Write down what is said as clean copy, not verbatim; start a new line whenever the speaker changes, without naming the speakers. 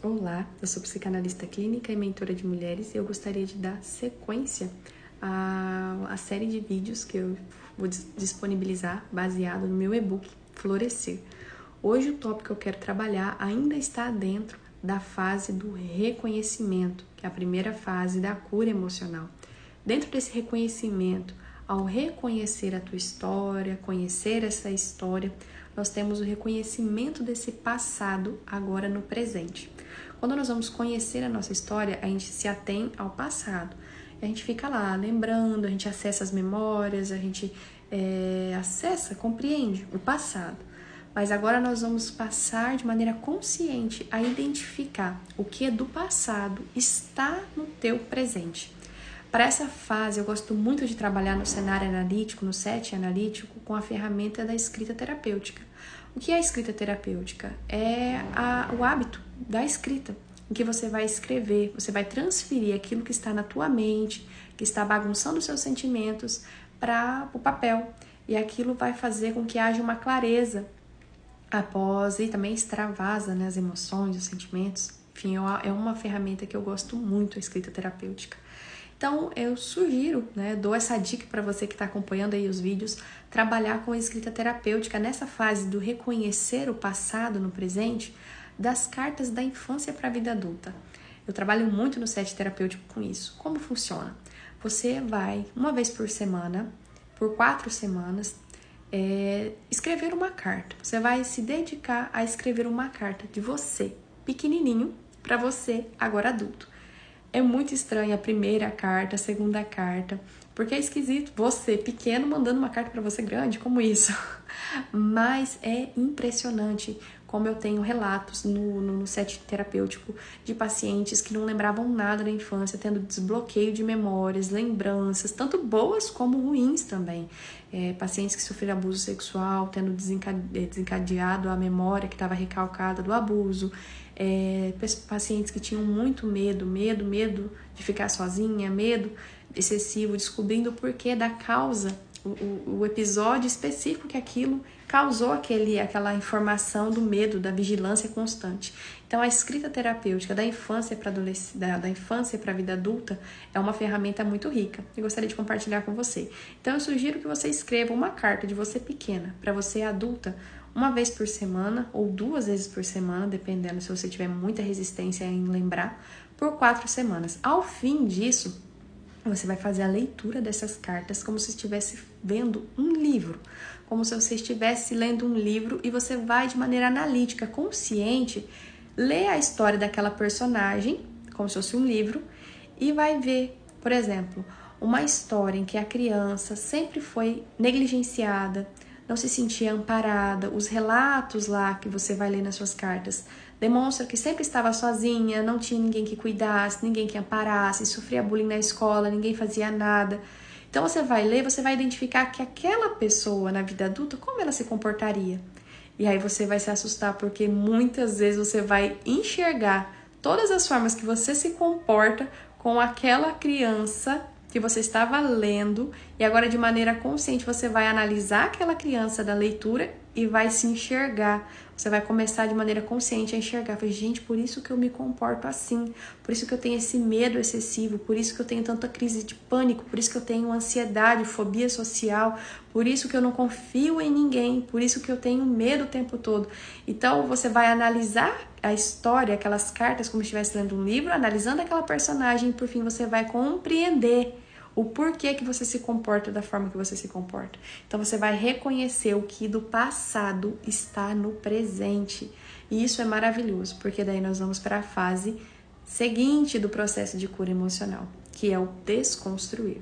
Olá, eu sou psicanalista clínica e mentora de mulheres e eu gostaria de dar sequência à série de vídeos que eu vou disponibilizar baseado no meu e-book Florescer. Hoje o tópico que eu quero trabalhar ainda está dentro da fase do reconhecimento, que é a primeira fase da cura emocional. Dentro desse reconhecimento, ao reconhecer a tua história, conhecer essa história, nós temos o reconhecimento desse passado agora no presente. Quando nós vamos conhecer a nossa história, a gente se atém ao passado. A gente fica lá lembrando, a gente acessa as memórias, a gente compreende o passado. Mas agora nós vamos passar de maneira consciente a identificar o que é do passado está no teu presente. Para essa fase, eu gosto muito de trabalhar no cenário analítico, no set analítico, com a ferramenta da escrita terapêutica. O que é a escrita terapêutica? É o hábito da escrita, em que você vai escrever, você vai transferir aquilo que está na tua mente, que está bagunçando os seus sentimentos, para o papel. E aquilo vai fazer com que haja uma clareza após, e também extravasa, né, as emoções, os sentimentos. Enfim, é uma ferramenta que eu gosto muito, a escrita terapêutica. Então, eu sugiro, dou essa dica para você que está acompanhando aí os vídeos, trabalhar com a escrita terapêutica nessa fase do reconhecer o passado no presente, das cartas da infância para a vida adulta. Eu trabalho muito no set terapêutico com isso. Como funciona? Você vai, uma vez por semana, por 4 semanas, escrever uma carta. Você vai se dedicar a escrever uma carta de você, pequenininho, para você, agora adulto. É muito estranho a primeira carta, a segunda carta, porque é esquisito você, pequeno, mandando uma carta para você grande, como isso? Mas é impressionante como eu tenho relatos no set terapêutico de pacientes que não lembravam nada da infância, tendo desbloqueio de memórias, lembranças, tanto boas como ruins também. Pacientes que sofreram abuso sexual, tendo desencadeado a memória que estava recalcada do abuso. Pacientes que tinham muito medo de ficar sozinha, medo excessivo, descobrindo o porquê da causa, o episódio específico que aquilo causou aquela informação do medo, da vigilância constante. Então, a escrita terapêutica da infância para da infância para a vida adulta é uma ferramenta muito rica e gostaria de compartilhar com você. Então, eu sugiro que você escreva uma carta de você pequena para você adulta, uma vez por semana ou 2 vezes por semana, dependendo se você tiver muita resistência em lembrar, por 4 semanas. Ao fim disso, você vai fazer a leitura dessas cartas como se estivesse vendo um livro, como se você estivesse lendo um livro e você vai de maneira analítica, consciente, ler a história daquela personagem, como se fosse um livro, e vai ver, por exemplo, uma história em que a criança sempre foi negligenciada, não se sentia amparada, os relatos lá que você vai ler nas suas cartas demonstram que sempre estava sozinha, não tinha ninguém que cuidasse, ninguém que amparasse, sofria bullying na escola, ninguém fazia nada. Então você vai ler, você vai identificar que aquela pessoa na vida adulta, como ela se comportaria? E aí você vai se assustar porque muitas vezes você vai enxergar todas as formas que você se comporta com aquela criança que você estava lendo, e agora de maneira consciente você vai analisar aquela criança da leitura e vai se enxergar. Você vai começar de maneira consciente a enxergar. Gente, por isso que eu me comporto assim, por isso que eu tenho esse medo excessivo, por isso que eu tenho tanta crise de pânico, por isso que eu tenho ansiedade, fobia social, por isso que eu não confio em ninguém, por isso que eu tenho medo o tempo todo. Então você vai analisar a história, aquelas cartas como se estivesse lendo um livro, analisando aquela personagem e por fim você vai compreender o porquê que você se comporta da forma que você se comporta. Então você vai reconhecer o que do passado está no presente. E isso é maravilhoso, porque daí nós vamos para a fase seguinte do processo de cura emocional, que é o desconstruir.